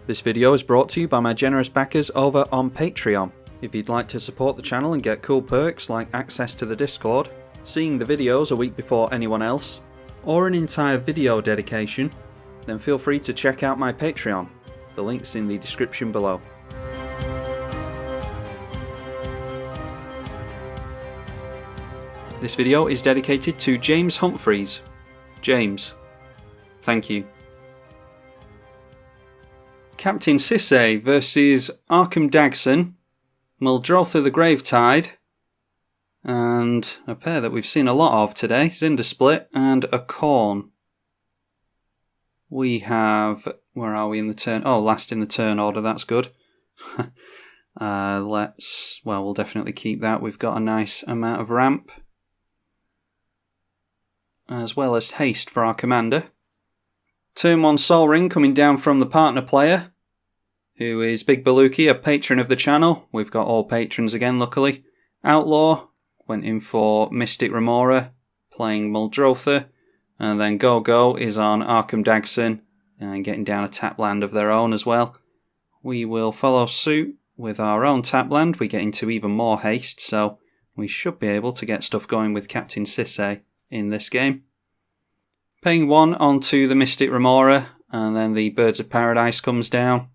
This video is brought to you by my generous backers over on Patreon. If you'd like to support the channel and get cool perks like access to the Discord, seeing the videos a week before anyone else, or an entire video dedication, then feel free to check out my Patreon. The link's in the description below. This video is dedicated to James Humphreys. James, thank you. Captain Sisay versus Arcum Dagsson, Muldrotha the Gravetide, and a pair that we've seen a lot of today, Zndrsplt and Okaun. We have, where are we in the turn? Oh, last in the turn order, that's good. We'll definitely keep that. We've got a nice amount of ramp, as well as haste for our commander. Turn 1 Sol Ring coming down from the partner player, who is Big Baluki, a patron of the channel. We've got all patrons again, luckily. Outlaw went in for Mystic Remora, playing Muldrotha. And then Go is on Arcum Dagsson, and getting down a tap land of their own as well. We will follow suit with our own tap land. We get into even more haste, so we should be able to get stuff going with Captain Sisay in this game. Paying 1 onto the Mystic Remora, and then the Birds of Paradise comes down.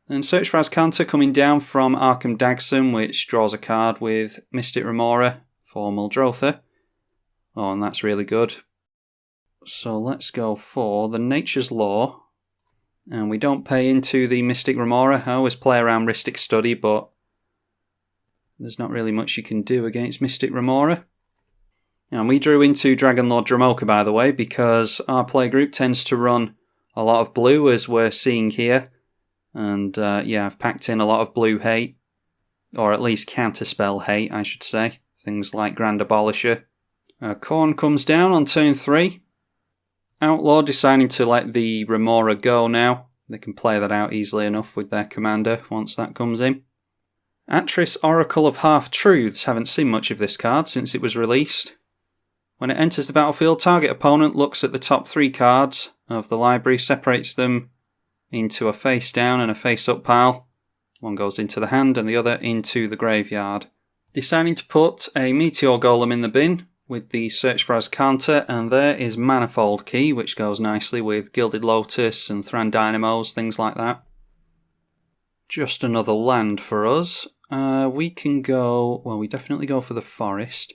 And Search for Azcanta coming down from Arcum Dagsson, which draws a card with Mystic Remora for Muldrotha. Oh, and that's really good. So let's go for the Nature's Law. And we don't pay into the Mystic Remora. I always play around Rhystic Study, but there's not really much you can do against Mystic Remora. And we drew into Dragonlord Dromoka, by the way, because our playgroup tends to run a lot of blue, as we're seeing here. And I've packed in a lot of blue hate, or at least counterspell hate, I should say. Things like Grand Abolisher. Khorne comes down on turn 3. Outlaw deciding to let the Remora go now. They can play that out easily enough with their commander once that comes in. Attrition, Oracle of Half-Truths. Haven't seen much of this card since it was released. When it enters the battlefield, target opponent looks at the top 3 cards of the library, separates them into a face down and a face up pile. One goes into the hand and the other into the graveyard. Deciding to put a Meteor Golem in the bin with the Search for Azcanta, and there is Manifold Key, which goes nicely with Gilded Lotus and Thran Dynamos, things like that. Just another land for us. We can go, well, we definitely go for the Forest.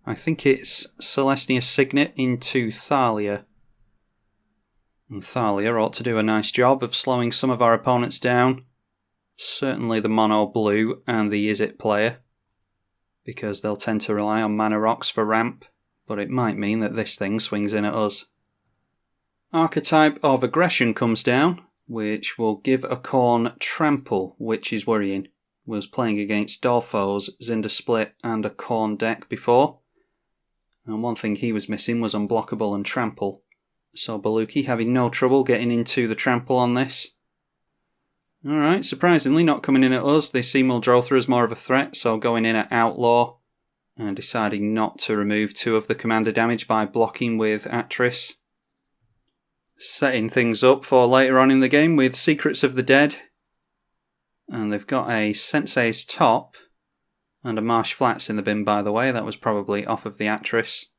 I think it's Celestia Signet into Thalia. And Thalia ought to do a nice job of slowing some of our opponents down. Certainly the Mono Blue and the Izzet player, because they'll tend to rely on Mana Rocks for ramp, but it might mean that this thing swings in at us. Archetype of Aggression comes down, which will give Okaun Trample, which is worrying. Was playing against Dolpho's Zndrsplt and Okaun deck before, and one thing he was missing was Unblockable and Trample. So Baluki having no trouble getting into the Trample on this. Alright, surprisingly not coming in at us. They see Muldrotha as more of a threat, so going in at Outlaw and deciding not to remove 2 of the commander damage by blocking with Attrition. Setting things up for later on in the game with Secrets of the Dead. And they've got a Sensei's Top and a Marsh Flats in the bin, by the way. That was probably off of the Attrition.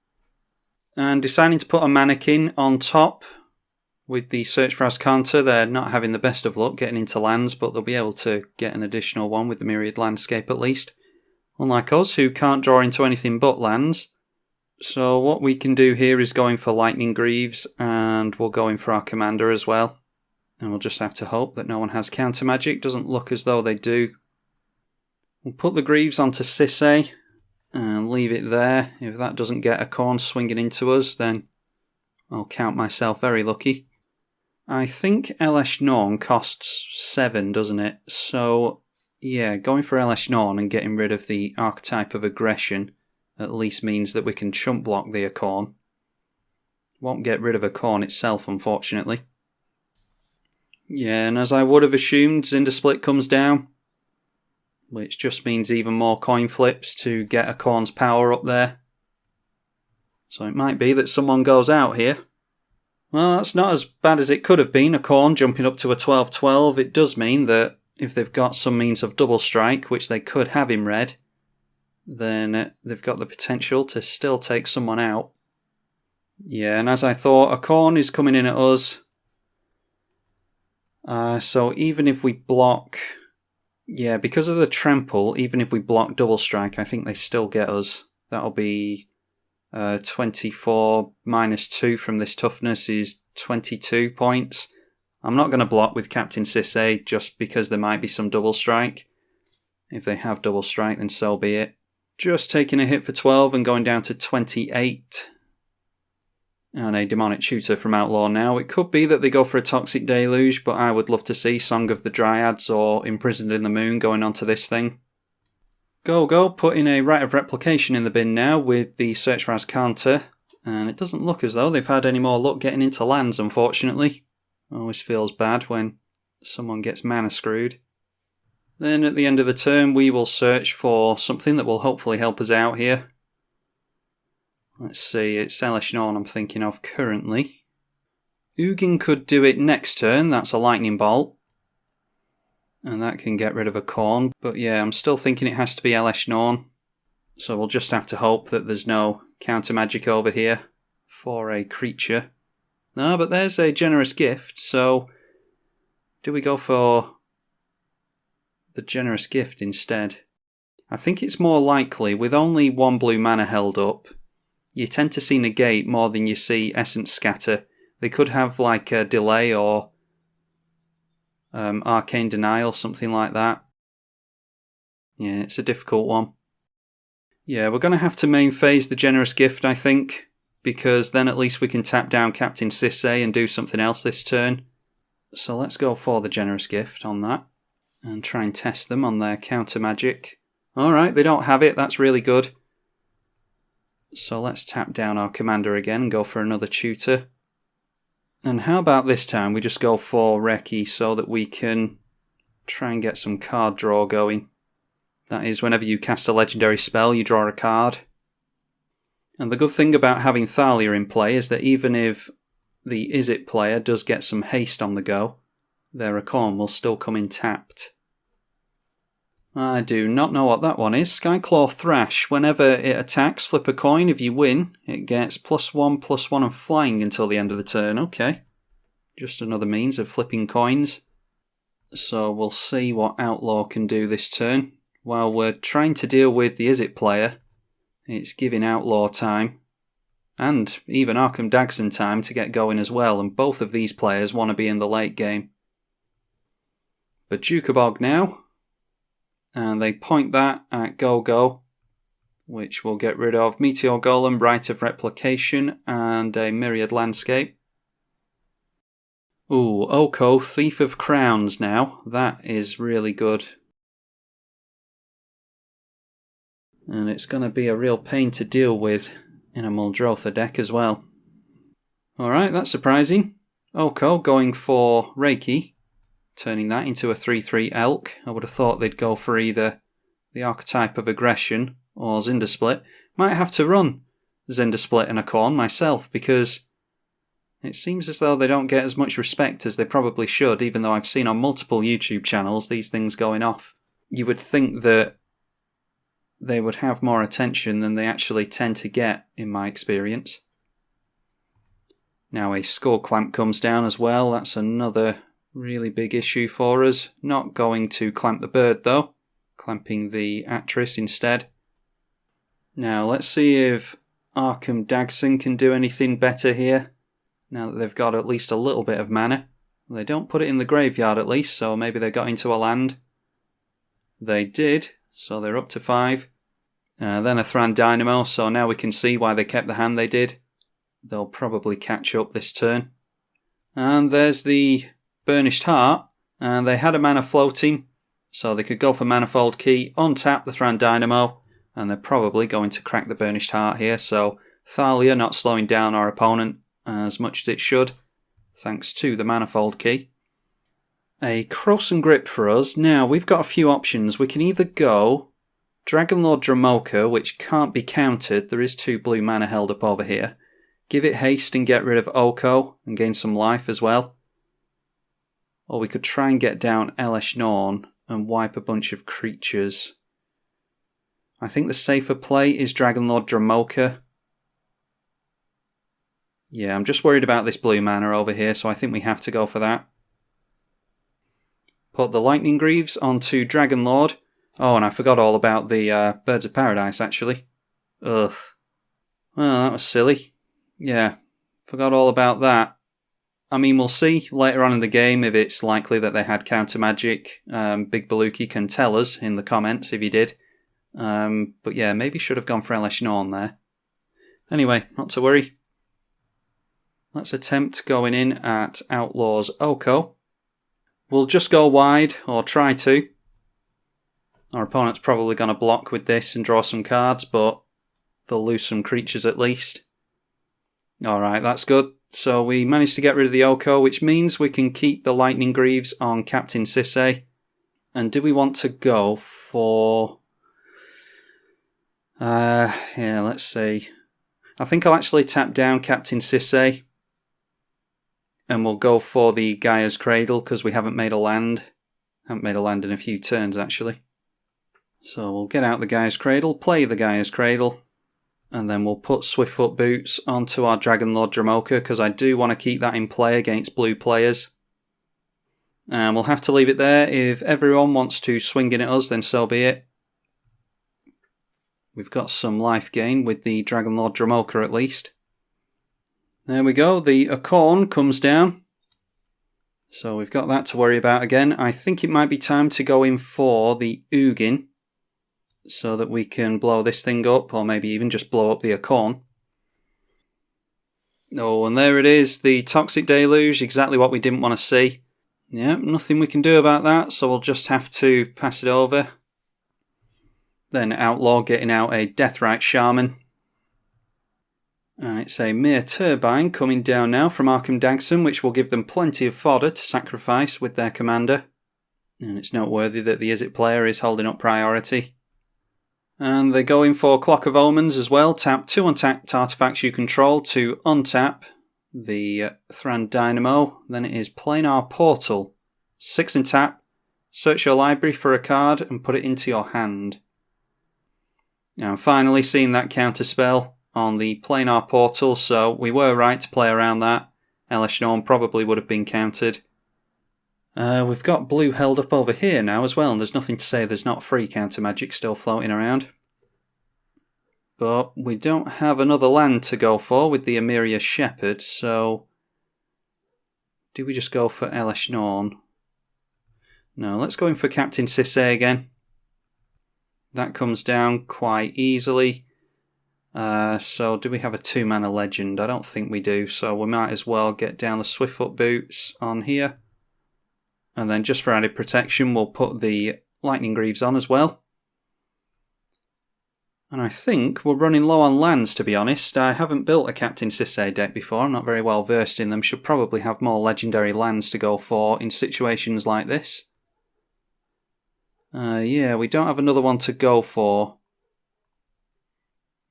And deciding to put a Mannequin on top with the Search for Azcanta. They're not having the best of luck getting into lands, but they'll be able to get an additional one with the Myriad Landscape at least. Unlike us, who can't draw into anything but lands. So what we can do here is going for Lightning Greaves, and we'll go in for our commander as well. And we'll just have to hope that no one has counter magic. Doesn't look as though they do. We'll put the Greaves onto Sisay and leave it there. If that doesn't get Okaun swinging into us, then I'll count myself very lucky. I think Elesh Norn costs 7, doesn't it? So, yeah, going for Elesh Norn and getting rid of the Archetype of Aggression at least means that we can chump block the Okaun. Won't get rid of Okaun itself, unfortunately. Yeah, and as I would have assumed, Zndrsplt comes down. which just means even more coin flips to get Okaun's power up there. So it might be that someone goes out here. Well, that's not as bad as it could have been. Okaun jumping up to a 12-12. It does mean that if they've got some means of double strike, which they could have in red, then they've got the potential to still take someone out. Yeah, and as I thought, Okaun is coming in at us. So even if we block... Yeah, because of the trample, even if we block double strike, I think they still get us. That'll be 24 minus 2 from this toughness is 22 points. I'm not going to block with Captain Sisay just because there might be some double strike. If they have double strike, then so be it. Just taking a hit for 12 and going down to 28. And a demonic tutor from Outlaw now. It could be that they go for a toxic deluge, but I would love to see Song of the Dryads or Imprisoned in the Moon going onto this thing. Go, putting a Rite of Replication in the bin now with the Search for Azcanta. And it doesn't look as though they've had any more luck getting into lands, unfortunately. Always feels bad when someone gets mana screwed. Then at the end of the turn we will search for something that will hopefully help us out here. Let's see, it's Elishnorn I'm thinking of currently. Ugin could do it next turn, that's a lightning bolt. And that can get rid of Okaun. But yeah, I'm still thinking it has to be Elishnorn. So we'll just have to hope that there's no counter magic over here for a creature. No, but there's a generous gift, so do we go for the generous gift instead? I think it's more likely, with only one blue mana held up, you tend to see negate more than you see essence scatter. They could have like a delay or arcane denial, something like that. Yeah, it's a difficult one. Yeah, we're going to have to main phase the generous gift, I think, because then at least we can tap down Captain Sisay and do something else this turn. So let's go for the generous gift on that and try and test them on their counter magic. Alright, they don't have it, that's really good. So let's tap down our commander again and go for another tutor. And how about this time we just go for Recce so that we can try and get some card draw going. That is, whenever you cast a legendary spell, you draw a card. And the good thing about having Thalia in play is that even if the Izzet player does get some haste on the go, their Arcum will still come in tapped. I do not know what that one is. Skyclaw Thrash. Whenever it attacks, flip a coin. If you win, it gets +1/+1 and flying until the end of the turn. Okay. Just another means of flipping coins. So we'll see what Outlaw can do this turn. While we're trying to deal with the Izzet player, it's giving Outlaw time. And even Arcum Dagsson time to get going as well. And both of these players want to be in the late game. But Jukabog now. And they point that at Go-Go, which will get rid of Meteor Golem, Rite of Replication, and a Myriad Landscape. Ooh, Oko, Thief of Crowns now. That is really good. And it's going to be a real pain to deal with in a Muldrotha deck as well. Alright, that's surprising. Oko going for Reiki. Turning that into a 3/3 elk. I would have thought they'd go for either the Archetype of Aggression or Zndrsplt. Might have to run Zndrsplt and Okaun myself because it seems as though they don't get as much respect as they probably should, even though I've seen on multiple YouTube channels these things going off. You would think that they would have more attention than they actually tend to get, in my experience. Now a Skull Clamp comes down as well. That's another really big issue for us. Not going to clamp the bird though. Clamping the Atris instead. Now let's see if Arcum Dagsson can do anything better here. Now that they've got at least a little bit of mana. They don't put it in the graveyard at least, so maybe they got into a land. They did, so they're up to 5. Then a Thran Dynamo, so now we can see why they kept the hand they did. They'll probably catch up this turn. And there's the Burnished Heart, and they had a mana floating, so they could go for Manifold Key, untap the Thran Dynamo, and they're probably going to crack the Burnished Heart here, so Thalia not slowing down our opponent as much as it should, thanks to the Manifold Key. A Cross and Grip for us. Now, we've got a few options. We can either go Dragonlord Dromoka, which can't be countered. There is 2 blue mana held up over here. Give it haste and get rid of Okaun and gain some life as well. Or we could try and get down Elesh Norn and wipe a bunch of creatures. I think the safer play is Dragonlord Dromoka. Yeah, I'm just worried about this blue mana over here, so I think we have to go for that. Put the Lightning Greaves onto Dragonlord. Oh, and I forgot all about the Birds of Paradise, actually. Ugh. Well, that was silly. Yeah, forgot all about that. I mean, we'll see later on in the game if it's likely that they had counter magic. Big Baluki can tell us in the comments if he did. But yeah, maybe should have gone for Elesh Norn there. Anyway, not to worry. Let's attempt going in at Outlaws Oko. We'll just go wide, or try to. Our opponent's probably going to block with this and draw some cards, but they'll lose some creatures at least. Alright, that's good. So we managed to get rid of the Oko, which means we can keep the Lightning Greaves on Captain Sisay. And do we want to go for... yeah, let's see. I think I'll actually tap down Captain Sisay. And we'll go for the Gaia's Cradle, because we haven't made a land. Haven't made a land in a few turns, actually. So we'll get out the Gaia's Cradle, play the Gaia's Cradle, and then we'll put Swiftfoot Boots onto our Dragonlord Dromoka, because I do want to keep that in play against blue players. And we'll have to leave it there. If everyone wants to swing in at us, then so be it. We've got some life gain with the Dragonlord Dromoka at least. There we go, the Okaun comes down. So we've got that to worry about again. I think it might be time to go in for the Ugin, so that we can blow this thing up, or maybe even just blow up the Okaun. Oh, and there it is, the Toxic Deluge, exactly what we didn't want to see. Yeah, nothing we can do about that, so we'll just have to pass it over. Then Outlaw getting out a Deathrite Shaman. And it's a Mere Turbine coming down now from Arcum Dagsson, which will give them plenty of fodder to sacrifice with their commander. And it's noteworthy that the Izzet player is holding up priority. And they're going for Clock of Omens as well. Tap 2 untapped artifacts you control to untap the Thran Dynamo. Then it is Planar Portal. 6 in tap. Search your library for a card and put it into your hand. Now I'm finally seeing that counter spell on the Planar Portal, so we were right to play around that. Elesh Norn probably would have been countered. We've got blue held up over here now as well, and there's nothing to say there's not free counter magic still floating around. But we don't have another land to go for with the Emeria Shepherd, so do we just go for Elesh Norn? No, let's go in for Captain Sisay again. That comes down quite easily. So do we have a 2-mana legend? I don't think we do, so we might as well get down the Swiftfoot Boots on here. And then just for added protection, we'll put the Lightning Greaves on as well. And I think we're running low on lands, to be honest. I haven't built a Captain Sisay deck before. I'm not very well versed in them. Should probably have more legendary lands to go for in situations like this. Yeah, we don't have another one to go for.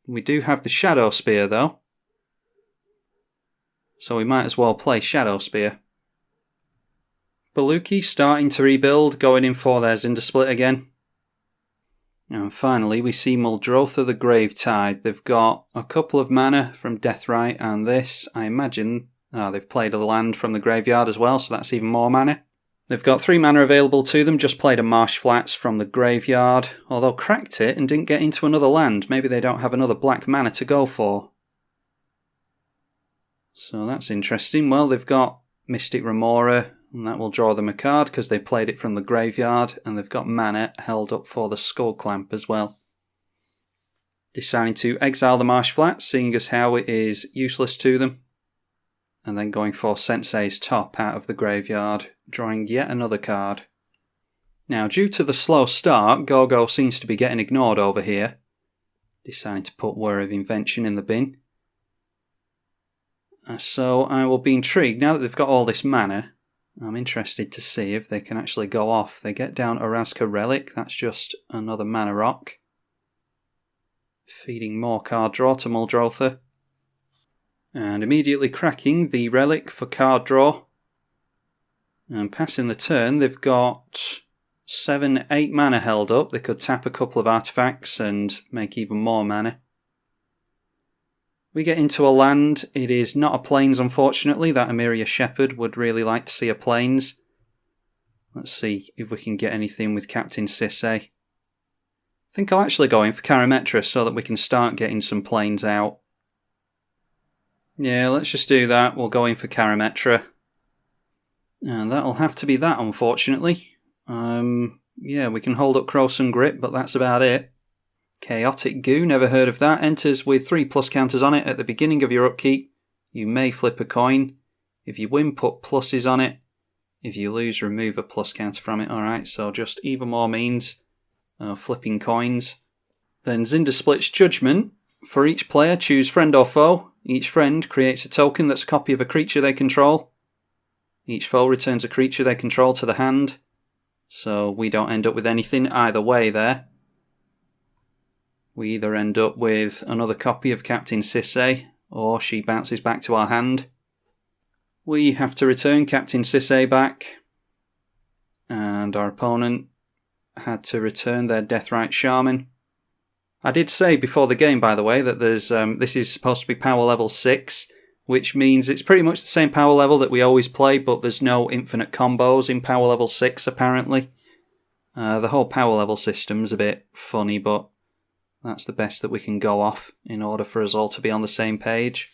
We do have the Shadow Spear, though. So we might as well play Shadow Spear. Baluki starting to rebuild, going in for their Zndrsplt again. And finally we see Muldrotha the Gravetide. They've got a couple of mana from Deathrite and this. I imagine they've played a land from the graveyard as well, so that's even more mana. They've got 3 mana available to them, just played a Marsh Flats from the graveyard, although cracked it and didn't get into another land. Maybe they don't have another black mana to go for. So that's interesting. Well, they've got Mystic Remora, and that will draw them a card because they played it from the graveyard, and they've got mana held up for the Skull Clamp as well. Deciding to exile the Marsh Flats, seeing as how it is useless to them. And then going for Sensei's Top out of the graveyard, drawing yet another card. Now, due to the slow start, Gogo seems to be getting ignored over here. Deciding to put Whir of Invention in the bin. So I will be intrigued, now that they've got all this mana, I'm interested to see if they can actually go off. They get down Orazka Relic, that's just another mana rock. Feeding more card draw to Muldrotha. And immediately cracking the Relic for card draw. And passing the turn, they've got 7-8 mana held up. They could tap a couple of artifacts and make even more mana. We get into a land. It is not a Plains, unfortunately. That Emiria Shepherd would really like to see a Plains. Let's see if we can get anything with Captain Sisay. I think I'll actually go in for Karametra so that we can start getting some Plains out. Yeah, let's just do that. We'll go in for Karametra. And that'll have to be that, unfortunately. Yeah, we can hold up Krosan Grip, but that's about it. Chaotic Goo, never heard of that. Enters with 3+ counters on it at the beginning of your upkeep. You may flip a coin. If you win, put pluses on it. If you lose, remove a plus counter from it. Alright, so just even more means flipping coins. Then Zndrsplt's Judgment. For each player, choose friend or foe. Each friend creates a token that's a copy of a creature they control. Each foe returns a creature they control to the hand. So we don't end up with anything either way there. We either end up with another copy of Captain Sisay, or she bounces back to our hand. We have to return Captain Sisay back, and our opponent had to return their Deathrite Shaman. I did say before the game, by the way, that there's this is supposed to be power level 6, which means it's pretty much the same power level that we always play, but there's no infinite combos in power level 6, apparently. The whole power level system's a bit funny, but that's the best that we can go off in order for us all to be on the same page.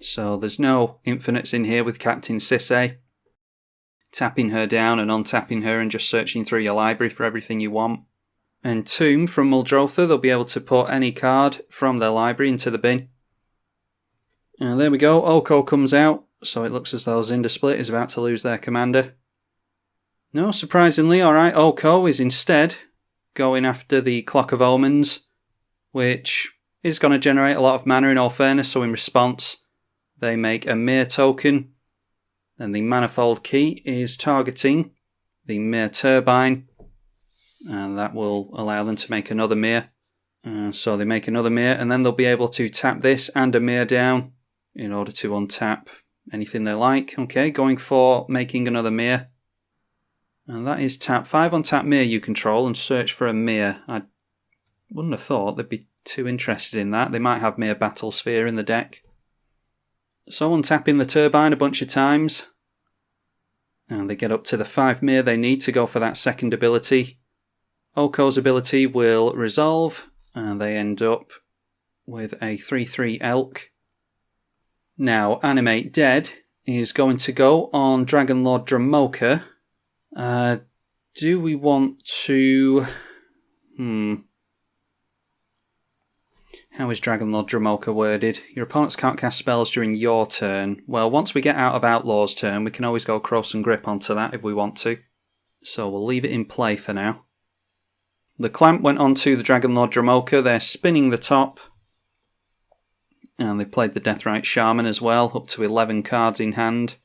So there's no infinites in here with Captain Sisay. Tapping her down and untapping her and just searching through your library for everything you want. And Tomb from Muldrotha, they'll be able to put any card from their library into the bin. And there we go, Okaun comes out, so it looks as though Zndrsplt is about to lose their commander. No, surprisingly, alright, Okaun is instead going after the Clock of Omens, which is going to generate a lot of mana in all fairness, so in response they make a Myr token, and the Manifold Key is targeting the Myr Turbine, and that will allow them to make another Myr. So they make another Myr, and then they'll be able to tap this and a Myr down in order to untap anything they like. Okay, going for making another Myr. And that is tap 5 on tap Myr you control and search for a Myr. I wouldn't have thought they'd be too interested in that. They might have Myr Battlesphere in the deck. So untapping the Turbine a bunch of times. And they get up to the 5 Myr they need to go for that second ability. Okaun's ability will resolve, and they end up with a 3/3 Elk. Now, Animate Dead is going to go on Dragonlord Dromoka. Do we want to... How is Dragonlord Dromoka worded? Your opponents can't cast spells during your turn. Well, once we get out of Outlaw's turn, we can always go Krosan Grip onto that if we want to. So we'll leave it in play for now. The Clamp went onto the Dragonlord Dromoka. They're spinning the top. And they played the Deathrite Shaman as well, up to 11 cards in hand.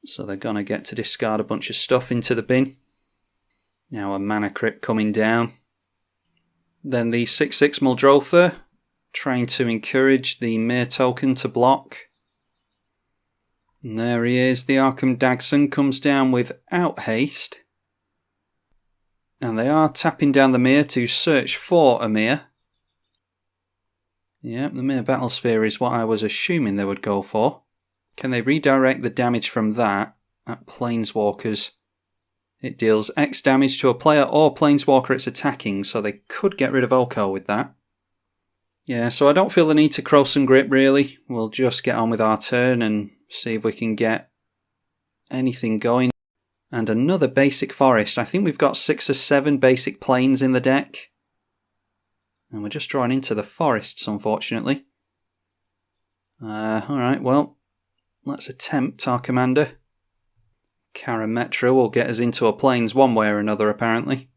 So they're going to get to discard a bunch of stuff into the bin. Now a Mana Crypt coming down. Then the 6/6 Muldrotha, trying to encourage the Myr token to block. And there he is, the Arcum Dagsson comes down without haste. And they are tapping down the Myr to search for a Myr. Yep, the Myr Battlesphere is what I was assuming they would go for. Can they redirect the damage from that at Planeswalkers? It deals X damage to a player or Planeswalker it's attacking, so they could get rid of Okaun with that. Yeah, so I don't feel the need to Krosan Grip really. We'll just get on with our turn and see if we can get anything going. And another basic forest. I think we've got 6 or 7 basic plains in the deck. And we're just drawing into the forests, unfortunately. Alright, well, let's attempt our commander. Karametra will get us into a plains one way or another, apparently.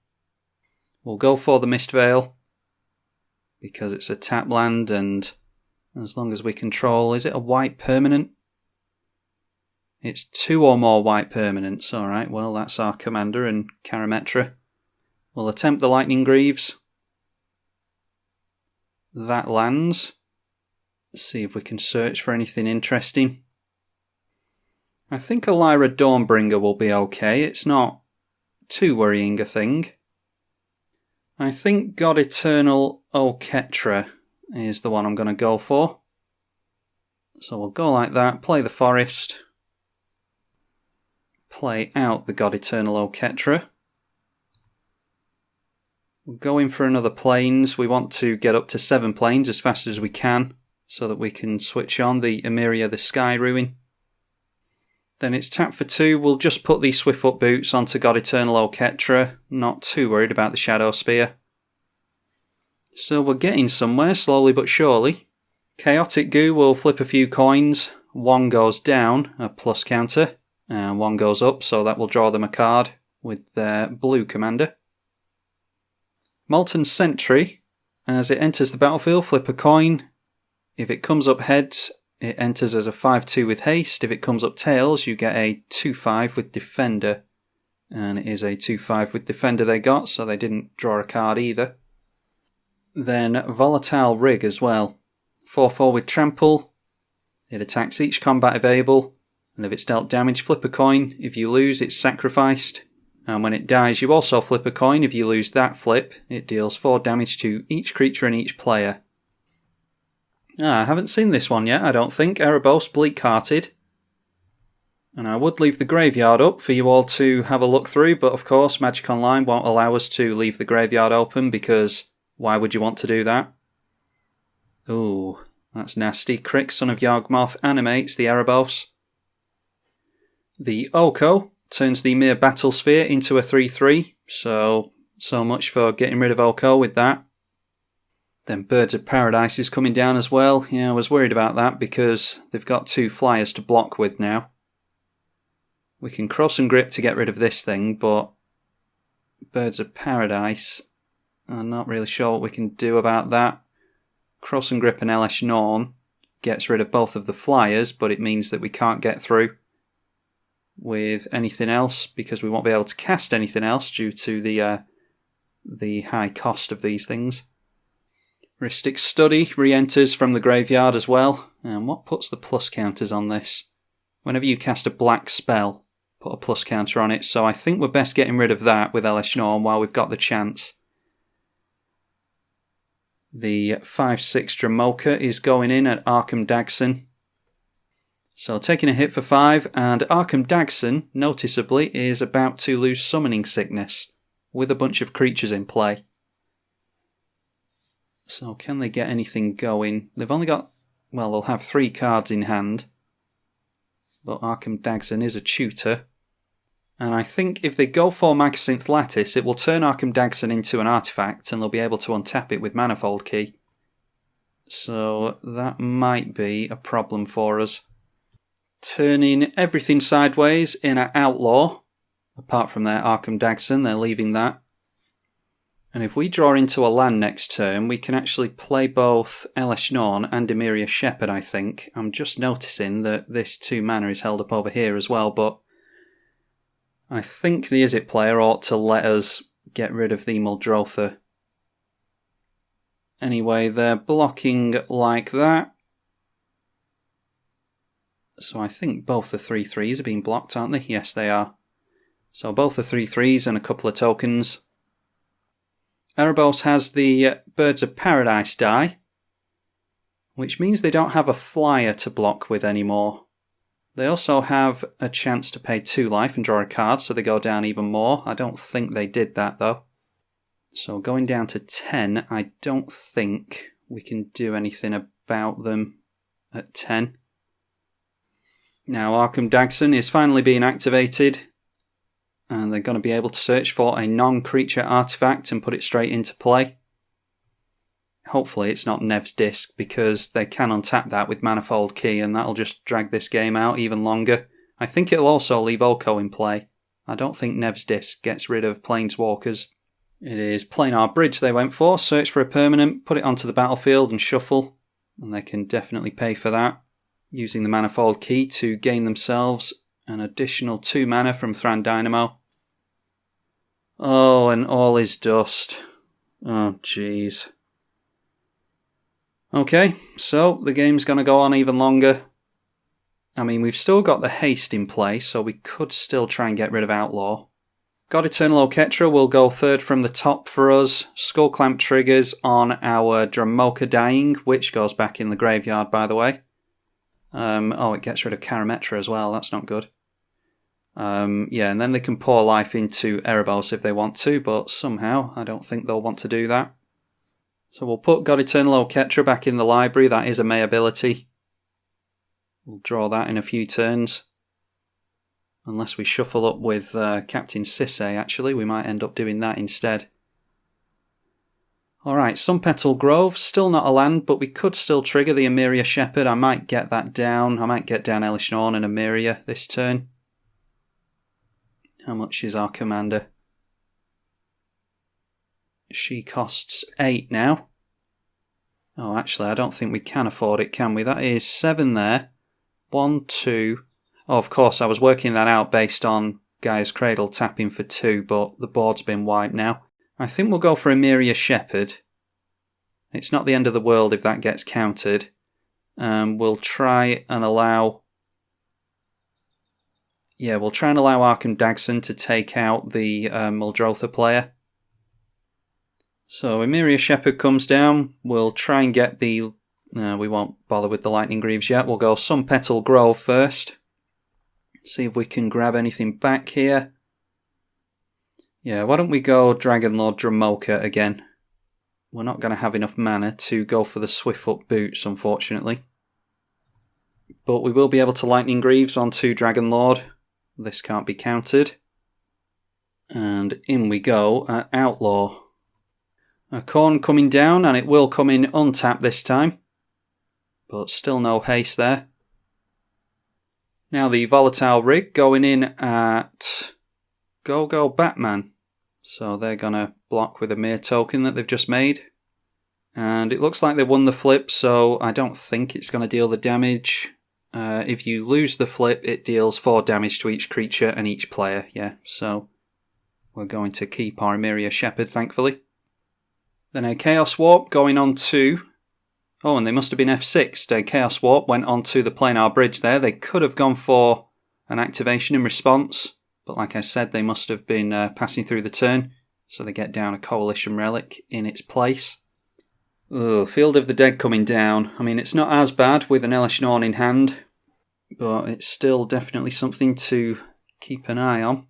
We'll go for the Mistveil, because it's a tap land, and as long as we control... Is it a white permanent? It's 2 or more white permanents. Alright, well, that's our commander and Karametra. We'll attempt the Lightning Greaves. That lands. Let's see if we can search for anything interesting. I think a Lyra Dawnbringer will be okay. It's not too worrying a thing. I think God Eternal Oketra is the one I'm going to go for. So we'll go like that, play the Forest, play out the God Eternal Oketra. We'll go in for another Plains. We want to get up to 7 Plains as fast as we can, so that we can switch on the Emeria the Sky Ruin. Then it's tap for 2. We'll just put these Swiftfoot Boots onto God Eternal Oketra. Not too worried about the Shadow Spear. So we're getting somewhere, slowly but surely. Chaotic Goo will flip a few coins. 1 goes down, a plus counter, and 1 goes up, so that will draw them a card with their blue commander. Molten Sentry, as it enters the battlefield, flip a coin. If it comes up heads, it enters as a 5-2 with haste. If it comes up tails, you get a 2-5 with defender. And it is a 2-5 with defender they got, so they didn't draw a card either. Then Volatile Rig as well. 4-4 with trample. It attacks each combat available, and if it's dealt damage, flip a coin. If you lose, it's sacrificed. And when it dies, you also flip a coin. If you lose that flip, it deals 4 damage to each creature and each player. I haven't seen this one yet, I don't think. Erebos, Bleak-Hearted. And I would leave the graveyard up for you all to have a look through, but of course Magic Online won't allow us to leave the graveyard open, because why would you want to do that? Ooh, that's nasty. Crick, Son of Yawgmoth, animates the Erebos. The Oko turns the mere Battlesphere into a 3-3, so much for getting rid of Oko with that. Then Birds of Paradise is coming down as well. Yeah, I was worried about that because they've got 2 flyers to block with now. We can Cross and Grip to get rid of this thing, but Birds of Paradise, I'm not really sure what we can do about that. Cross and Grip and Elesh Norn gets rid of both of the flyers, but it means that we can't get through with anything else because we won't be able to cast anything else due to the high cost of these things. Rhystic Study re-enters from the graveyard as well. And what puts the plus counters on this? Whenever you cast a black spell, put a plus counter on it. So I think we're best getting rid of that with Elesh Norn while we've got the chance. The 5-6 Dramoka is going in at Arcum Dagsson. So taking a hit for 5, and Arcum Dagsson, noticeably, is about to lose Summoning Sickness with a bunch of creatures in play. So can they get anything going? They've only got, well, they'll have 3 cards in hand. But Arcum Dagsson is a tutor. And I think if they go for Magacinth Lattice, it will turn Arcum Dagsson into an artifact, and they'll be able to untap it with Manifold Key. So that might be a problem for us. Turning everything sideways in an Outlaw. Apart from their Arcum Dagsson, they're leaving that. And if we draw into a land next turn, we can actually play both Elesh Norn and Emeria Shepherd, I think. I'm just noticing that this 2 mana is held up over here as well, but I think the Izzet player ought to let us get rid of the Muldrotha. Anyway, they're blocking like that. So I think both the 3/3s are being blocked, aren't they? Yes, they are. So both the 3/3s and a couple of tokens. Erebos has the Birds of Paradise die, which means they don't have a flyer to block with anymore. They also have a chance to pay 2 life and draw a card, so they go down even more. I don't think they did that, though. So going down to 10, I don't think we can do anything about them at 10. Now Arcum Dagsson is finally being activated, and they're going to be able to search for a non-creature artifact and put it straight into play. Hopefully it's not Nev's Disc, because they can untap that with Manifold Key, and that'll just drag this game out even longer. I think it'll also leave Oko in play. I don't think Nev's Disc gets rid of Planeswalkers. It is Planar Bridge they went for. Search for a permanent, put it onto the battlefield and shuffle. And they can definitely pay for that, using the Manifold Key to gain themselves An additional 2 mana from Thran Dynamo. Oh, and all is dust. Oh, jeez. Okay, so the game's going to go on even longer. I mean, we've still got the haste in place, so we could still try and get rid of Outlaw. God Eternal Oketra will go third from the top for us. Skull Clamp triggers on our Dromoka dying, which goes back in the graveyard, by the way. Oh, it gets rid of Karametra as well, that's not good. Yeah, and then they can pour life into Erebos if they want to, but somehow I don't think they'll want to do that. So we'll put God Eternal Oketra back in the library, that is a May ability. We'll draw that in a few turns. Unless we shuffle up with Captain Sisay, actually, we might end up doing that instead. Alright, Sunpetal Grove, still not a land, but we could still trigger the Emeria Shepherd. I might get that down. I might get down Elesh Norn and Emeria this turn. How much is our commander? She costs 8 now. Oh, actually, I don't think we can afford it, can we? That is 7 there. 1, 2... Oh, of course, I was working that out based on Gaia's Cradle tapping for 2, but the board's been wiped now. I think we'll go for Emeria Shepherd. It's not the end of the world if that gets countered. We'll try and allow... Yeah, we'll try and allow Arcum Dagsson to take out the Muldrotha player. So Emeria Shepherd comes down. We'll try and get the... we won't bother with the Lightning Greaves yet. We'll go Sunpetal Grove first. See if we can grab anything back here. Yeah, why don't we go Dragonlord Dromoka again? We're not going to have enough mana to go for the Swiftfoot Boots, unfortunately. But we will be able to Lightning Greaves onto Dragonlord. This can't be countered. And in we go at Outlaw. Okaun coming down, and it will come in untapped this time. But still no haste there. Now the Volatile Rig going in at Go Batman. So they're going to block with a Mere token that they've just made. And it looks like they won the flip, so I don't think it's going to deal the damage. If you lose the flip, it deals 4 damage to each creature and each player. Yeah, so we're going to keep our Emeria Shepherd, thankfully. Then a Chaos Warp going on to... Oh, and they must have been F6. A Chaos Warp went onto the Planar Bridge there. They could have gone for an activation in response, but like I said, they must have been passing through the turn, so they get down a Coalition Relic in its place. Ugh, Field of the Dead coming down. I mean, it's not as bad with an Elesh Norn in hand, but it's still definitely something to keep an eye on.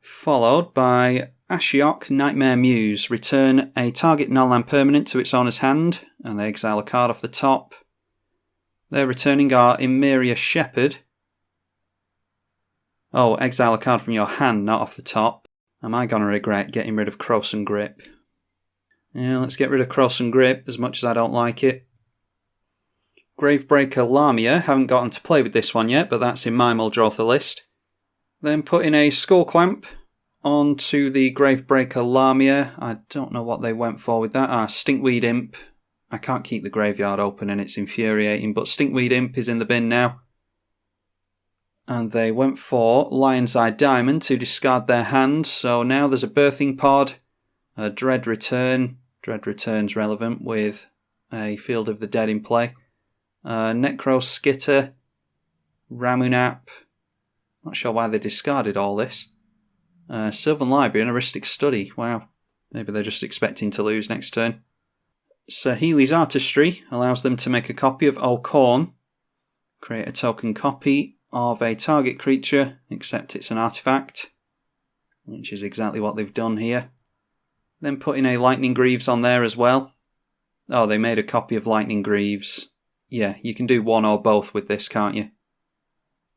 Followed by Ashiok Nightmare Muse. Return a target non-land permanent to its owner's hand, and they exile a card off the top. They're returning our Emeria Shepherd. Oh, exile a card from your hand, not off the top. Am I going to regret getting rid of Krosan Grip? Yeah, let's get rid of Krosan Grip, as much as I don't like it. Gravebreaker Lamia. Haven't gotten to play with this one yet, but that's in my Muldrotha list. Then put in a Skull Clamp onto the Gravebreaker Lamia. I don't know what they went for with that. Stinkweed Imp. I can't keep the graveyard open and it's infuriating, but Stinkweed Imp is in the bin now. And they went for Lion's Eye Diamond to discard their hand, so now there's a Birthing Pod, a Dread Return. Dread Return's relevant with a Field of the Dead in play. Necro Skitter, Ramunap. Not sure why they discarded all this. Sylvan Library and Heuristic Study. Wow. Maybe they're just expecting to lose next turn. Saheeli's Artistry allows them to make a copy of Okaun. Create a token copy of a target creature, except it's an artifact, which is exactly what they've done here. Then put in a Lightning Greaves on there as well. Oh, they made a copy of Lightning Greaves. Yeah, you can do one or both with this, can't you?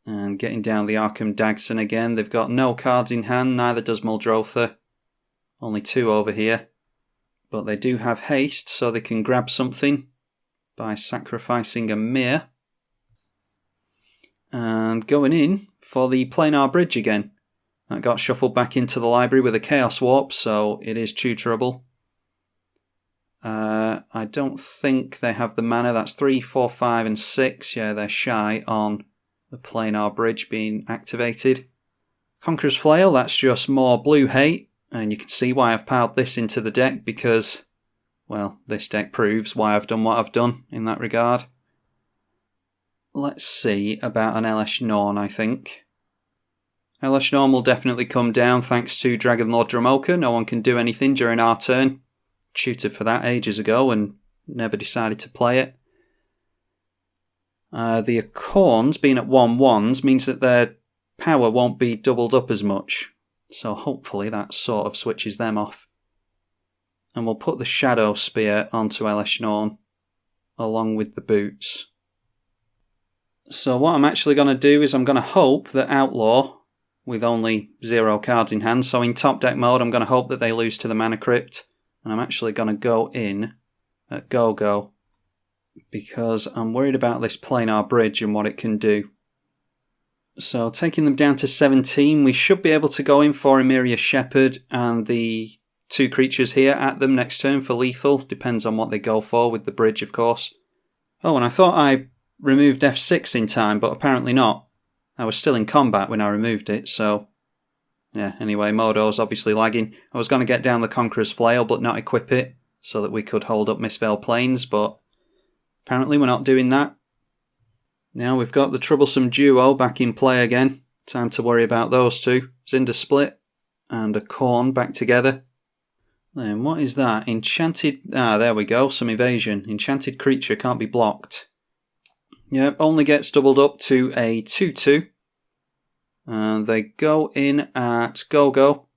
And getting down the Arcum Dagsson again. They've got no cards in hand, neither does Muldrotha. Only 2 over here. But they do have haste, so they can grab something by sacrificing a Mere. And going in for the Planar Bridge again. That got shuffled back into the library with a Chaos Warp, so it is tutorable. I don't think they have the mana. That's 3, 4, 5 and 6. Yeah, they're shy on the planar bridge being activated. Conqueror's Flail, that's just more blue hate, and you can see why I've piled this into the deck because, well, this deck proves why I've done what I've done in that regard. Let's see about an Elesh Norn, I think. Elesh Norn will definitely come down thanks to Dragon Lord Dromoka. No one can do anything during our turn. Tutored for that ages ago and never decided to play it. The Okaun's being at 1/1s means that their power won't be doubled up as much. So hopefully that sort of switches them off. And we'll put the Shadow Spear onto Elesh Norn along with the boots. So what I'm actually going to do is I'm going to hope that Outlaw, with only 0 cards in hand, so in top deck mode I'm going to hope that they lose to the Mana Crypt. And I'm actually going to go in at Go-Go because I'm worried about this planar bridge and what it can do. So taking them down to 17, we should be able to go in for Emeria Shepherd and the 2 creatures here at them next turn for lethal. Depends on what they go for with the bridge, of course. Oh, and I thought I removed F6 in time, but apparently not. I was still in combat when I removed it, so... yeah, anyway, Modo's obviously lagging. I was going to get down the Conqueror's Flail, but not equip it, so that we could hold up Mistveil Plains, but apparently we're not doing that. Now we've got the troublesome duo back in play again. Time to worry about those two. Zndrsplt and Okaun back together. Then what is that? Enchanted... ah, there we go, some evasion. Enchanted creature can't be blocked. Yep, only gets doubled up to a 2/2. And they go in at Go-Go.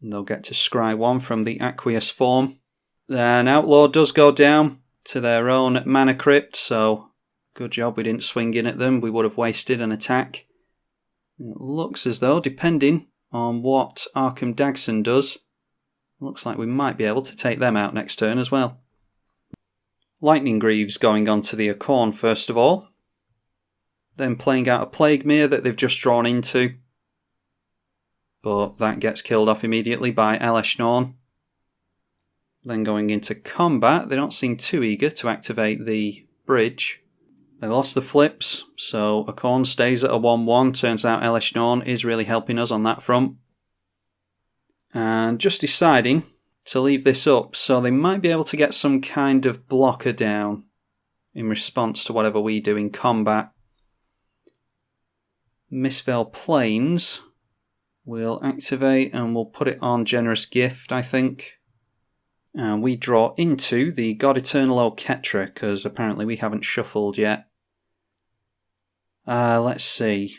They'll get to scry 1 from the Aqueous form. Then Outlaw does go down to their own Mana Crypt, so good job we didn't swing in at them. We would have wasted an attack. It looks as though, depending on what Arcum Dagsson does, looks like we might be able to take them out next turn as well. Lightning Greaves going on to the Okaun first of all. Then playing out a Plague Mere that they've just drawn into. But that gets killed off immediately by Elesh Norn. Then going into combat, they don't seem too eager to activate the bridge. They lost the flips, so Okaun stays at a 1/1. Turns out Elesh Norn is really helping us on that front. And just deciding to leave this up, so they might be able to get some kind of blocker down in response to whatever we do in combat. Mistveil Plains will activate and we'll put it on Generous Gift, I think. And we draw into the God Eternal Oketra, because apparently we haven't shuffled yet. Let's see.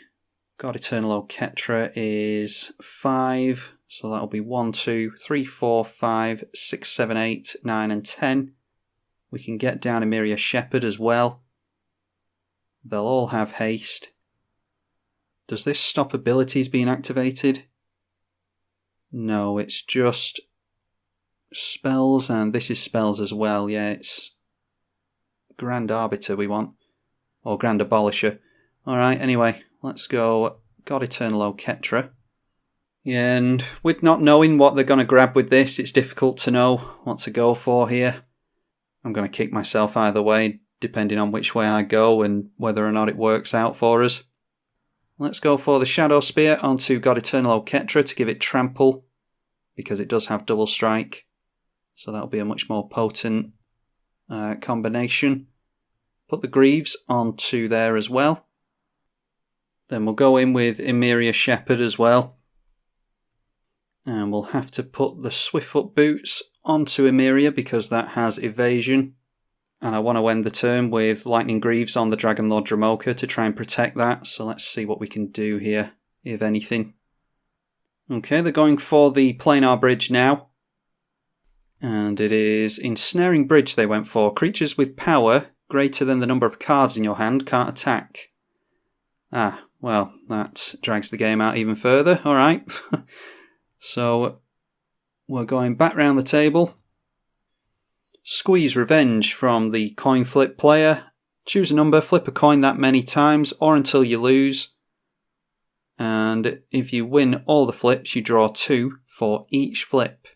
God Eternal Oketra is 5, so that'll be 1, 2, 3, 4, 5, 6, 7, 8, 9 and 10. We can get down Emeria Shepherd as well. They'll all have haste. Does this stop abilities being activated? No, it's just spells, and this is spells as well. Yeah, it's Grand Arbiter we want. Or Grand Abolisher. Alright, anyway, let's go God Eternal Oketra. Yeah, and with not knowing what they're going to grab with this, it's difficult to know what to go for here. I'm going to kick myself either way, depending on which way I go and whether or not it works out for us. Let's go for the Shadow Spear onto God Eternal Oketra to give it trample, because it does have double strike. So that'll be a much more potent combination. Put the Greaves onto there as well. Then we'll go in with Emeria Shepherd as well. And we'll have to put the Swiftfoot Boots onto Emeria because that has evasion. And I want to end the turn with Lightning Greaves on the Dragon Lord Dromoka to try and protect that. So let's see what we can do here, if anything. Okay, they're going for the Planar Bridge now. And it is Ensnaring Bridge they went for. Creatures with power greater than the number of cards in your hand can't attack. Ah, well, that drags the game out even further. Alright. So, we're going back round the table. Squeeze Revenge from the coin flip player. Choose a number, flip a coin that many times or until you lose. And if you win all the flips, you draw 2 for each flip.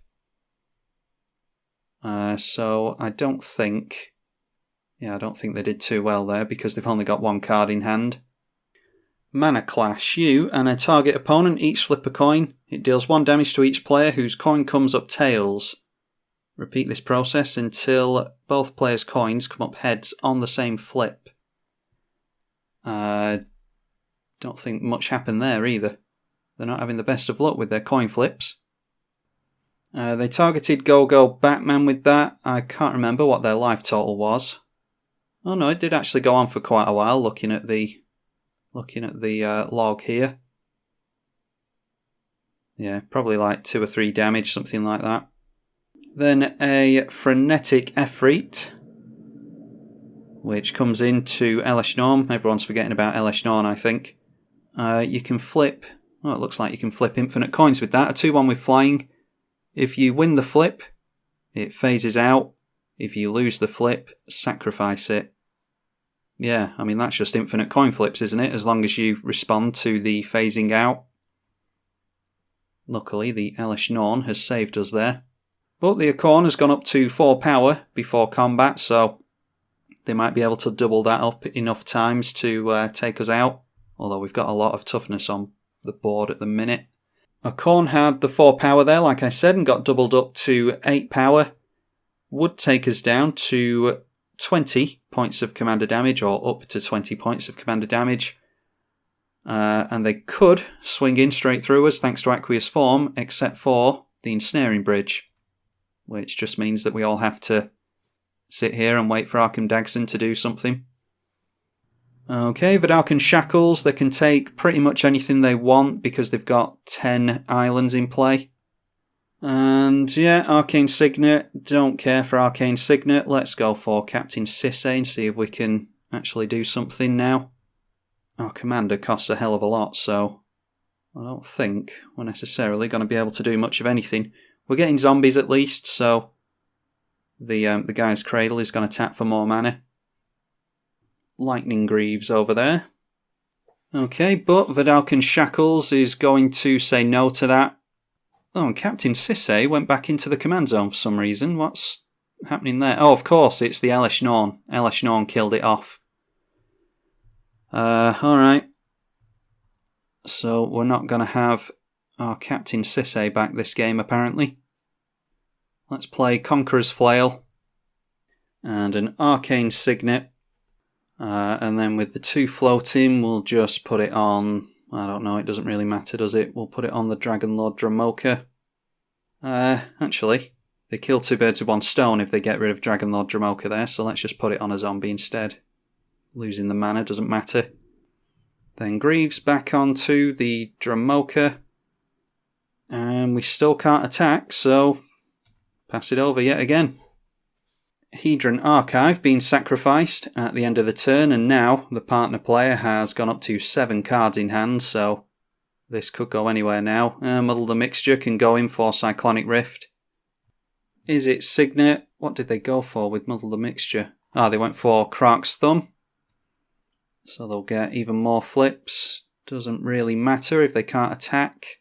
So I don't think Yeah, I don't think they did too well there because they've only got one card in hand. Mana Clash. You and a target opponent each flip a coin. It deals 1 damage to each player whose coin comes up tails. Repeat this process until both players' coins come up heads on the same flip. Don't think much happened there either. They're not having the best of luck with their coin flips. They targeted Go-Go Batman with that. I can't remember what their life total was. Oh no, it did actually go on for quite a while, looking at the log here. Yeah, probably like 2 or 3 damage, something like that. Then a Frenetic Efreet, which comes into Elesh Norn. Everyone's forgetting about Elesh Norn, I think. You can flip... Oh, it looks like you can flip infinite coins with that. A 2-1 with flying. If you win the flip, it phases out. If you lose the flip, sacrifice it. Yeah, I mean, that's just infinite coin flips, isn't it? As long as you respond to the phasing out. Luckily, the Elesh Norn has saved us there. But the Okaun has gone up to 4 power before combat, so they might be able to double that up enough times to take us out. Although we've got a lot of toughness on the board at the minute. Okaun had the 4 power there, like I said, and got doubled up to 8 power. Would take us down to 20 points of commander damage, or up to 20 points of commander damage. And they could swing in straight through us thanks to Aqueous Form, except for the Ensnaring Bridge, which just means that we all have to sit here and wait for Arcum Dagsson to do something. Okay, Vedalken Shackles, they can take pretty much anything they want because they've got 10 islands in play. And yeah, Arcane Signet, don't care for Arcane Signet. Let's go for Captain Sisay and see if we can actually do something now. Our commander costs a hell of a lot, so I don't think we're necessarily going to be able to do much of anything. We're getting zombies at least, so the guy's Cradle is going to tap for more mana. Lightning Greaves over there. Okay, but Vedalken Shackles is going to say no to that. Oh, and Captain Sisay went back into the command zone for some reason. What's happening there? Oh, of course, it's the Elesh Norn. Elesh Norn killed it off. Alright. So we're not going to have our Captain Sisay back this game, apparently. Let's play Conqueror's Flail. And an Arcane Signet. And then with the 2 floating, we'll just put it on... I don't know, it doesn't really matter, does it? We'll put it on the Dragonlord Dromoka. Actually, they kill 2 birds with 1 stone if they get rid of Dragonlord Dromoka there, so let's just put it on a zombie instead. Losing the mana doesn't matter. Then Greaves back onto the Dromoka. And we still can't attack, so pass it over yet again. Hedron Archive being sacrificed at the end of the turn, and now the partner player has gone up to 7 cards in hand, so this could go anywhere now. Muddle the Mixture can go in for Cyclonic Rift. Is it Signet? What did they go for with Muddle the Mixture? They went for Krark's Thumb. So they'll get even more flips. Doesn't really matter if they can't attack.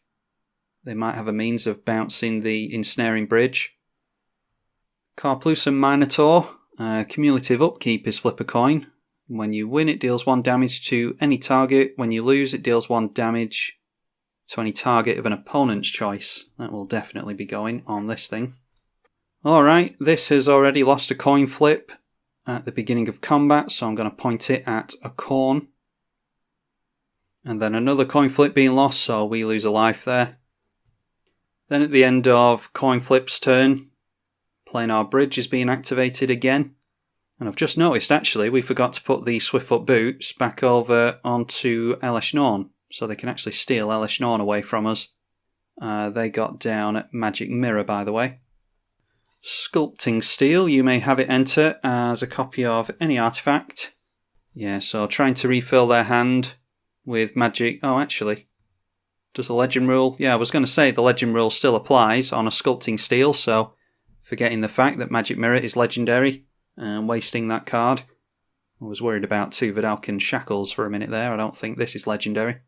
They might have a means of bouncing the Ensnaring Bridge. Karplusan Minotaur. Cumulative upkeep is flip a coin. When you win, it deals 1 damage to any target. When you lose, it deals 1 damage to any target of an opponent's choice. That will definitely be going on this thing. Alright, this has already lost a coin flip at the beginning of combat, so I'm going to point it at Okaun. And then another coin flip being lost, so we lose a life there. Then at the end of coin flip's turn, Planar Bridge is being activated again. And I've just noticed, actually, we forgot to put the Swiftfoot Boots back over onto Elesh Norn, so they can actually steal Elesh Norn away from us. They got down at Magic Mirror, by the way. Sculpting Steel, you may have it enter as a copy of any artifact. Yeah, so trying to refill their hand with magic... Oh, actually, does the Legend Rule... Yeah, I was going to say the Legend Rule still applies on a Sculpting Steel, so forgetting the fact that Magic Mirror is legendary and wasting that card. I was worried about 2 Vedalken Shackles for a minute there. I don't think this is legendary.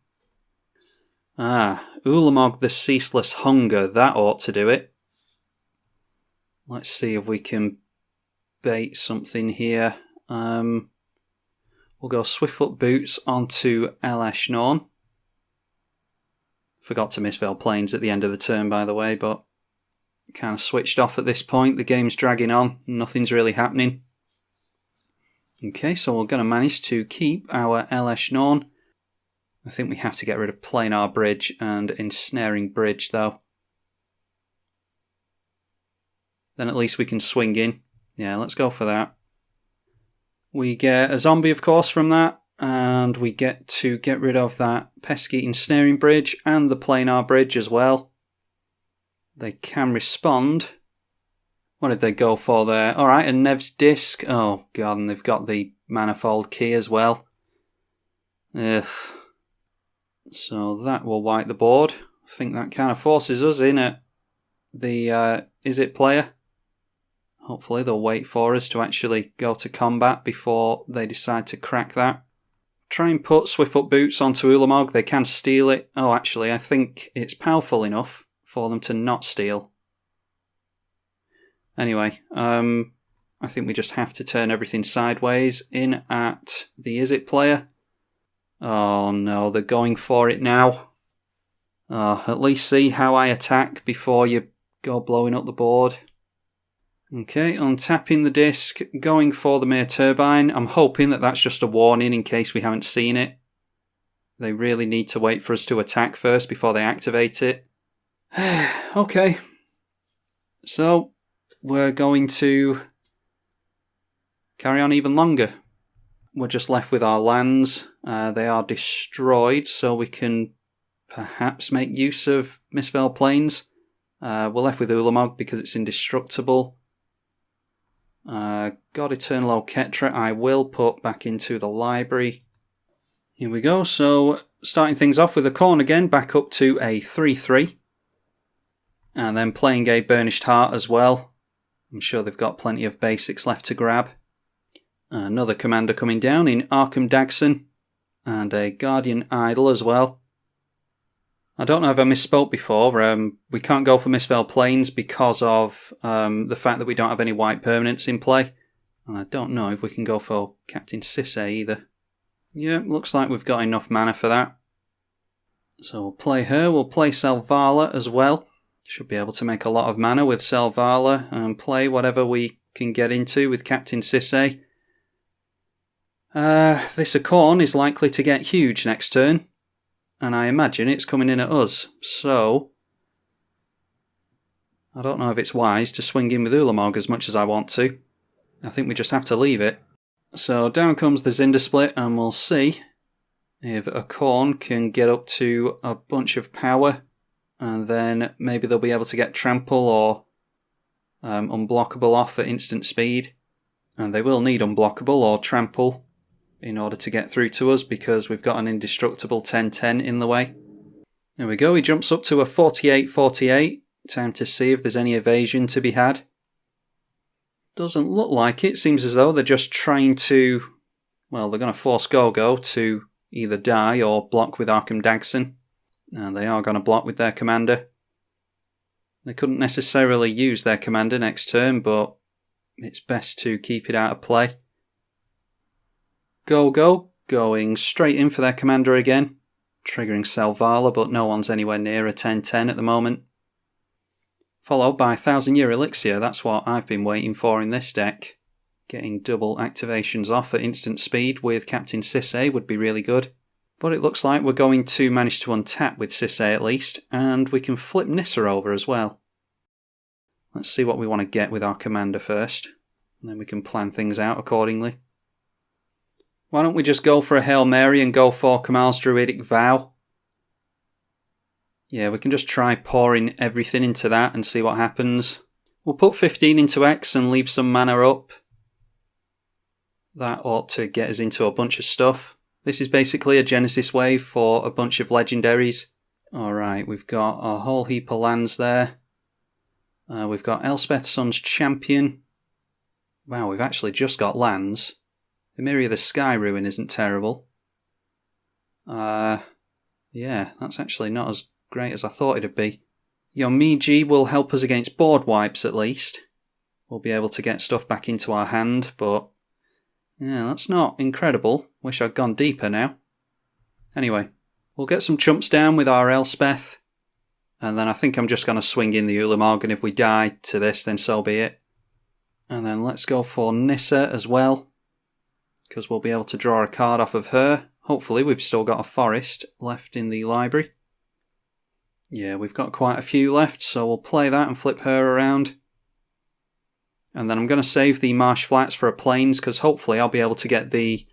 Ulamog the Ceaseless Hunger. That ought to do it. Let's see if we can bait something here. We'll go Swiftfoot Boots onto Elesh Norn. Forgot to Mistveiled Plains at the end of the turn, by the way, but kind of switched off at this point. The game's dragging on. Nothing's really happening. Okay, so we're going to manage to keep our Elesh Norn. I think we have to get rid of Planar Bridge and Ensnaring Bridge, though. Then at least we can swing in. Yeah, let's go for that. We get a zombie, of course, from that. And we get to get rid of that pesky Ensnaring Bridge and the Planar Bridge as well. They can respond. What did they go for there? Alright, a Nev's Disc. Oh god, and they've got the Manifold Key as well. Ugh. So that will wipe the board. I think that kind of forces us in at the Is It player. Hopefully they'll wait for us to actually go to combat before they decide to crack that. Try and put Swiftfoot Boots onto Ulamog. They can steal it. Oh, actually, I think it's powerful enough for them to not steal. Anyway, I think we just have to turn everything sideways in at the Is It player. Oh no, they're going for it now. Oh, at least see how I attack before you go blowing up the board. Okay, untapping the disc, going for the Mere Turbine. I'm hoping that that's just a warning in case we haven't seen it. They really need to wait for us to attack first before they activate it. Okay, so we're going to carry on even longer. We're just left with our lands. They are destroyed, so we can perhaps make use of Mistveiled Plains. We're left with Ulamog because it's indestructible. God Eternal Oketra I will put back into the library. Here we go, so starting things off with Okaun again, back up to a 3-3. And then playing a Burnished Heart as well. I'm sure they've got plenty of basics left to grab. Another commander coming down in Arcum Dagsson. And a Guardian Idol as well. I don't know if I misspoke before. We can't go for Mistveiled Plains because of the fact that we don't have any white permanents in play. And I don't know if we can go for Captain Sisay either. Yeah, looks like we've got enough mana for that. So we'll play her. We'll play Selvala as well. Should be able to make a lot of mana with Selvala and play whatever we can get into with Captain Sisay. This Okaun is likely to get huge next turn. And I imagine it's coming in at us. So I don't know if it's wise to swing in with Ulamog as much as I want to. I think we just have to leave it. So down comes the Zndrsplt, and we'll see if Okaun can get up to a bunch of power. And then maybe they'll be able to get Trample or Unblockable off at instant speed. And they will need Unblockable or Trample in order to get through to us because we've got an indestructible 10-10 in the way. There we go, he jumps up to a 48-48. Time to see if there's any evasion to be had. Doesn't look like it. Seems as though they're just trying to... Well, they're going to force Gogo to either die or block with Arcum Dagsson. And they are going to block with their commander. They couldn't necessarily use their commander next turn, but it's best to keep it out of play. Gogo going straight in for their commander again. Triggering Selvala, but no one's anywhere near a 10-10 at the moment. Followed by 1000 Year Elixir, that's what I've been waiting for in this deck. Getting double activations off at instant speed with Captain Sisay would be really good. But it looks like we're going to manage to untap with Sisay at least, and we can flip Nissa over as well. Let's see what we want to get with our commander first, and then we can plan things out accordingly. Why don't we just go for a Hail Mary and go for Kamal's Druidic Vow? Yeah, we can just try pouring everything into that and see what happens. We'll put 15 into X and leave some mana up. That ought to get us into a bunch of stuff. This is basically a Genesis wave for a bunch of legendaries. Alright, we've got a whole heap of lands there. We've got Elspeth Sun's Champion. Wow, we've actually just got lands. Emeria the Sky Ruin isn't terrible. Yeah, that's actually not as great as I thought it'd be. Yomiji will help us against board wipes at least. We'll be able to get stuff back into our hand, but Yeah, that's not incredible. Wish I'd gone deeper now. Anyway, we'll get some chumps down with our Elspeth. And then I think I'm just going to swing in the Ulamog, and if we die to this, then so be it. And then let's go for Nissa as well, because we'll be able to draw a card off of her. Hopefully we've still got a forest left in the library. Yeah, we've got quite a few left, so we'll play that and flip her around. And then I'm going to save the Marsh Flats for a Plains, because hopefully I'll be able to get the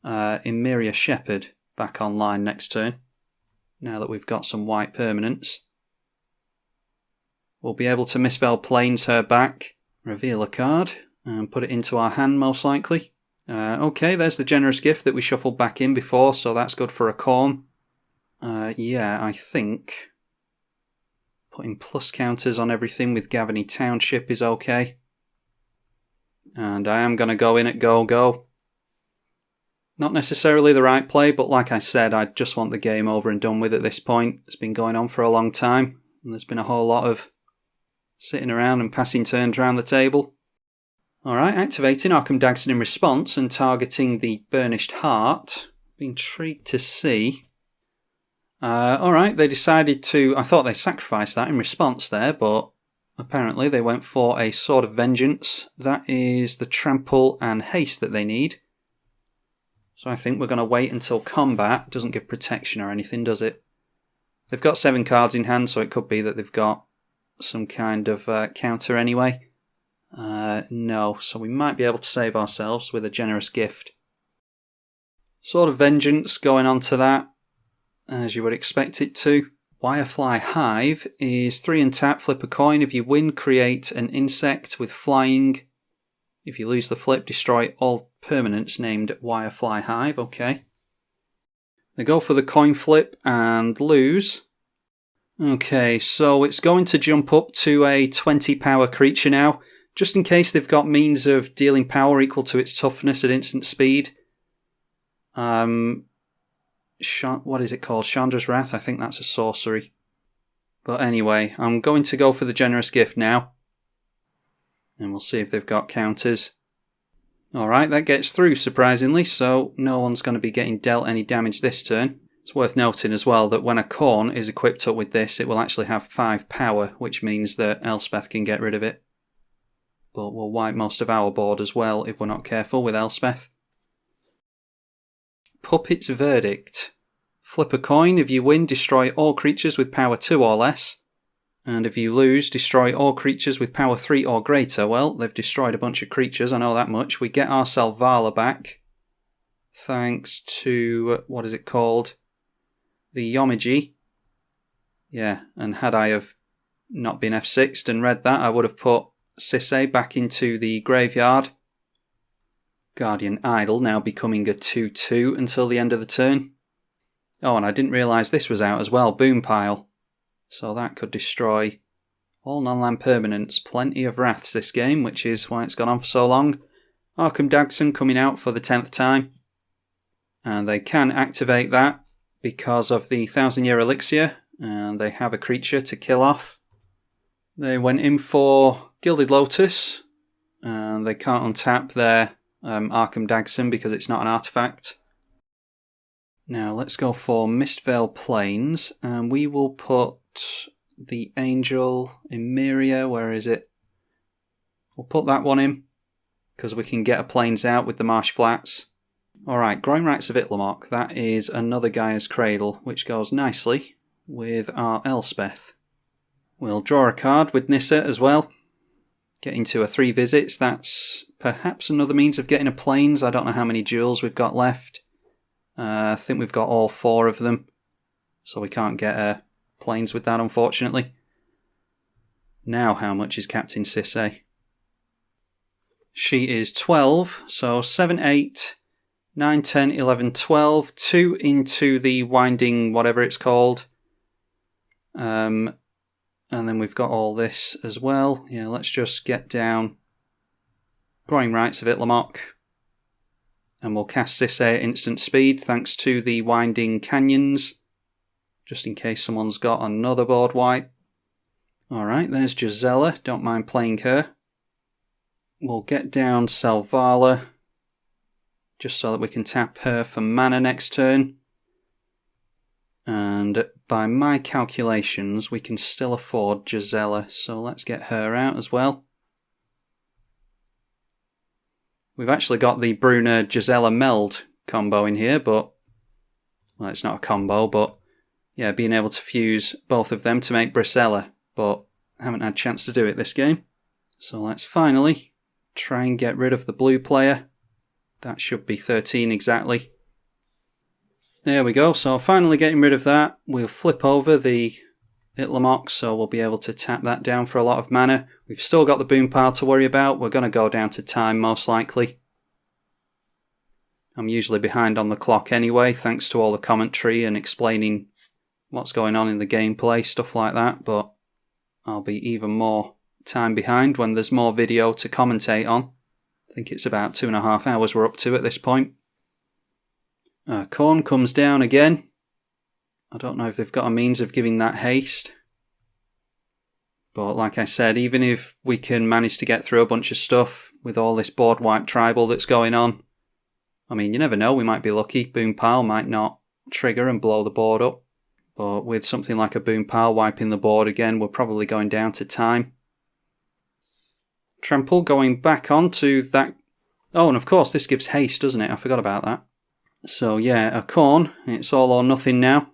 Emeria Shepherd back online next turn, now that we've got some white permanents. We'll be able to Mistveil Plains her back, reveal a card, and put it into our hand most likely. Okay, there's the generous gift that we shuffled back in before, so that's good for Okaun. Yeah, I think putting plus counters on everything with Gavany Township is okay. And I am going to go in at go-go. Not necessarily the right play, but like I said, I just want the game over and done with at this point. It's been going on for a long time, and there's been a whole lot of sitting around and passing turns around the table. Alright, activating Arcum Dagsson in response and targeting the Burnished Heart. Be intrigued to see. Alright, they decided to... I thought they sacrificed that in response there, but apparently they went for a Sword of Vengeance. That is the trample and haste that they need. So I think we're going to wait until combat. It doesn't give protection or anything, does it? They've got 7 cards in hand, so it could be that they've got some kind of counter anyway. No, so we might be able to save ourselves with a generous gift. Sword of Vengeance going on to that, as you would expect it to. Wirefly Hive is 3 and tap, flip a coin. If you win, create an insect with flying. If you lose the flip, destroy all permanents named Wirefly Hive. Okay. They go for the coin flip and lose. Okay, so it's going to jump up to a 20 power creature now, just in case they've got means of dealing power equal to its toughness at instant speed. What is it called? Chandra's Wrath? I think that's a sorcery. But anyway, I'm going to go for the generous gift now. And we'll see if they've got counters. Alright, that gets through surprisingly, so no one's going to be getting dealt any damage this turn. It's worth noting as well that when a Khorne is equipped up with this, it will actually have 5 power, which means that Elspeth can get rid of it. But we'll wipe most of our board as well if we're not careful with Elspeth. Puppet's Verdict. Flip a coin. If you win, destroy all creatures with power 2 or less. And if you lose, destroy all creatures with power 3 or greater. Well, they've destroyed a bunch of creatures, I know that much. We get our Selvala back, thanks to, what is it called? The Yomiji. Yeah, and had I have not been F6'd and read that, I would have put Sisay back into the graveyard. Guardian Idol now becoming a 2-2 until the end of the turn. Oh, and I didn't realise this was out as well, Boom Pile. So that could destroy all non-land permanents. Plenty of wraths this game, which is why it's gone on for so long. Arcum Dagsson coming out for the 10th time. And they can activate that because of the 1000-year elixir, and they have a creature to kill off. They went in for Gilded Lotus, and they can't untap their Arcum Dagsson because it's not an artifact. Now let's go for Mistveil Plains, and we will put the Angel Emeria. Where is it? We'll put that one in because we can get a Plains out with the Marsh Flats. Alright, Growing Rights of Itlamok. That is another Gaia's Cradle, which goes nicely with our Elspeth. We'll draw a card with Nissa as well. Getting to a 3 visits. That's perhaps another means of getting a Plains. I don't know how many jewels we've got left. I think we've got all 4 of them, so we can't get a Plains with that, unfortunately. Now how much is Captain Sisay? She is 12, so 7, 8, 9, 10, 11, 12, 2 into the winding whatever it's called. And then we've got all this as well. Yeah, let's just get down Growing Rights of Itlamok. And we'll cast Sisay at instant speed thanks to the Winding Canyons, just in case someone's got another board wipe. Alright, there's Gisela, don't mind playing her. We'll get down Selvala. just so that we can tap her for mana next turn. And by my calculations, we can still afford Gisela, so let's get her out as well. We've actually got the Bruna-Gisela meld combo in here, but, well, it's not a combo, but yeah, being able to fuse both of them to make Brisella, but I haven't had a chance to do it this game. So let's finally try and get rid of the blue player. That should be 13 exactly. There we go, so finally getting rid of that. We'll flip over the Itlamok, so we'll be able to tap that down for a lot of mana. We've still got the boom pile to worry about. We're going to go down to time most likely. I'm usually behind on the clock anyway, thanks to all the commentary and explaining what's going on in the gameplay, stuff like that, but I'll be even more time behind when there's more video to commentate on. I think it's about 2.5 hours we're up to at this point. Corn comes down again. I don't know if they've got a means of giving that haste. But like I said, even if we can manage to get through a bunch of stuff with all this board wipe tribal that's going on, I mean, you never know, we might be lucky. Boom pile might not trigger and blow the board up. But with something like a boom pile wiping the board again, we're probably going down to time. Trample going back onto that. Oh, and of course this gives haste, doesn't it? I forgot about that. So yeah, Okaun, it's all or nothing now.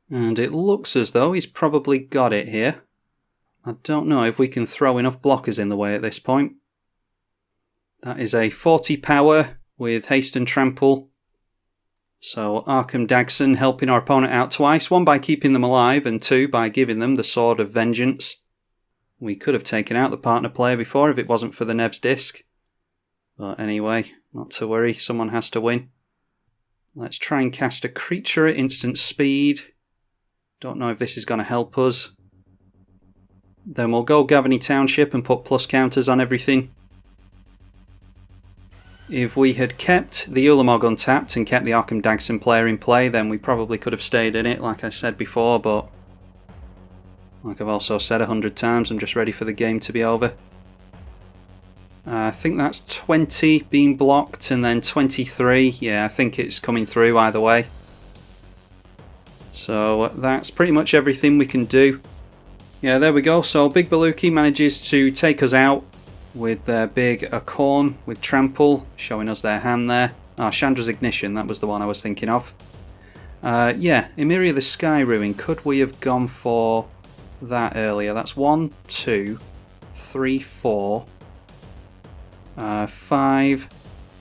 And it looks as though he's probably got it here. I don't know if we can throw enough blockers in the way at this point. That is a 40 power with haste and trample. So Arcum Dagsson helping our opponent out twice, one by keeping them alive and two by giving them the Sword of Vengeance. We could have taken out the partner player before if it wasn't for the Nev's disc. But anyway, not to worry, someone has to win. Let's try and cast a creature at instant speed. Don't know if this is going to help us. Then we'll go Gavany Township and put plus counters on everything. If we had kept the Ulamog untapped and kept the Arcum Dagsson player in play, then we probably could have stayed in it, like I said before, but like I've also said 100 times, I'm just ready for the game to be over. I think that's 20 being blocked and then 23. Yeah, I think it's coming through either way. So that's pretty much everything we can do. Yeah, there we go. So Big Baluki manages to take us out with their big Okaun with Trample, showing us their hand there. Ah, Chandra's Ignition, that was the one I was thinking of. Yeah, Emeria the Sky Ruin, could we have gone for that earlier? That's 1, 2, 3, 4, 5,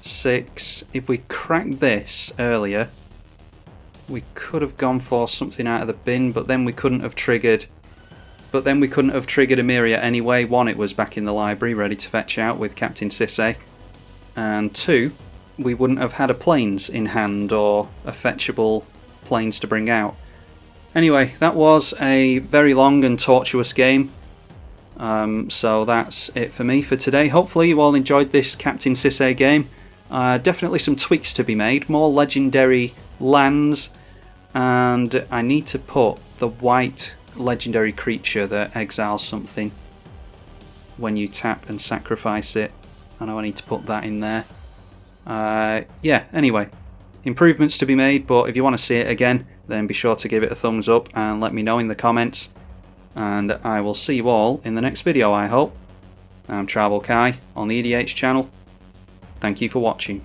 6. If we cracked this earlier, we could have gone for something out of the bin, but then we couldn't have triggered. Emeria anyway. 1, it was back in the library ready to fetch out with Captain Sisay. And 2, we wouldn't have had a plains in hand or a fetchable plains to bring out. Anyway, that was a very long and tortuous game. So that's it for me for today. Hopefully you all enjoyed this Captain Sisay game. Definitely some tweaks to be made, more legendary lands, and I need to put the white legendary creature that exiles something when you tap and sacrifice it. I know I need to put that in there. Yeah, anyway, improvements to be made, but if you want to see it again, then be sure to give it a thumbs up and let me know in the comments. And I will see you all in the next video, I hope. I'm tribalkai on the EDH channel. Thank you for watching.